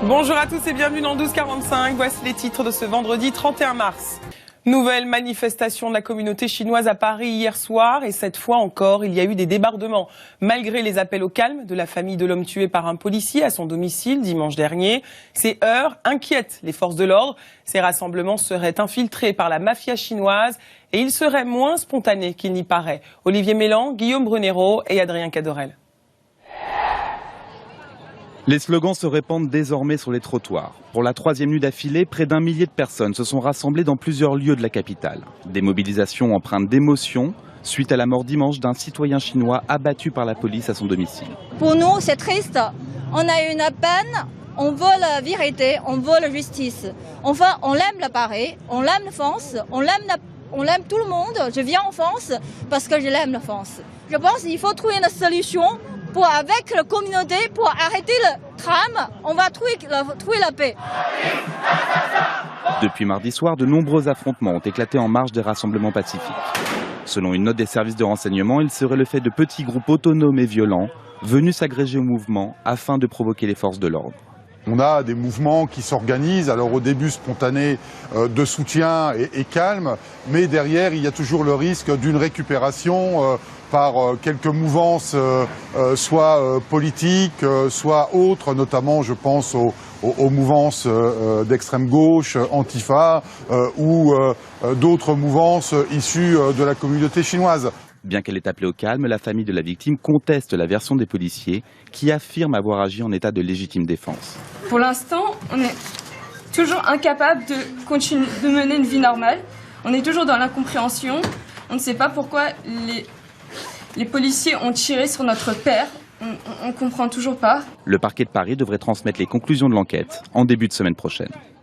Bonjour à tous et bienvenue dans 12h45. Voici les titres de ce vendredi 31 mars. Nouvelle manifestation de la communauté chinoise à Paris hier soir et cette fois encore, il y a eu des débordements. Malgré les appels au calme de la famille de l'homme tué par un policier à son domicile dimanche dernier, ces heurts inquiètent les forces de l'ordre. Ces rassemblements seraient infiltrés par la mafia chinoise et ils seraient moins spontanés qu'il n'y paraît. Olivier Mélan, Guillaume Brunero et Adrien Cadorel. Les slogans se répandent désormais sur les trottoirs. Pour la troisième nuit d'affilée, près d'1 millier de personnes se sont rassemblées dans plusieurs lieux de la capitale. Des mobilisations empreintes d'émotion suite à la mort dimanche d'un citoyen chinois abattu par la police à son domicile. Pour nous, c'est triste. On a une peine, on veut la vérité, on veut la justice. Enfin, on aime la Paris, on aime la France, on aime tout le monde. Je viens en France parce que je l'aime la France. Je pense qu'il faut trouver une solution avec la communauté, pour arrêter le tram, on va trouver la paix. Depuis mardi soir, de nombreux affrontements ont éclaté en marge des rassemblements pacifiques. Selon une note des services de renseignement, il serait le fait de petits groupes autonomes et violents venus s'agréger au mouvement afin de provoquer les forces de l'ordre. On a des mouvements qui s'organisent, alors au début spontanés de soutien et calme, mais derrière il y a toujours le risque d'une récupération par quelques mouvances, soit politiques, soit autres, notamment je pense aux mouvances d'extrême gauche, Antifa, ou d'autres mouvances issues de la communauté chinoise. Bien qu'elle ait appelé au calme, la famille de la victime conteste la version des policiers qui affirment avoir agi en état de légitime défense. Pour l'instant, on est toujours incapable de continuer de mener une vie normale. On est toujours dans l'incompréhension. On ne sait pas pourquoi les policiers ont tiré sur notre père. On ne comprend toujours pas. Le parquet de Paris devrait transmettre les conclusions de l'enquête en début de semaine prochaine.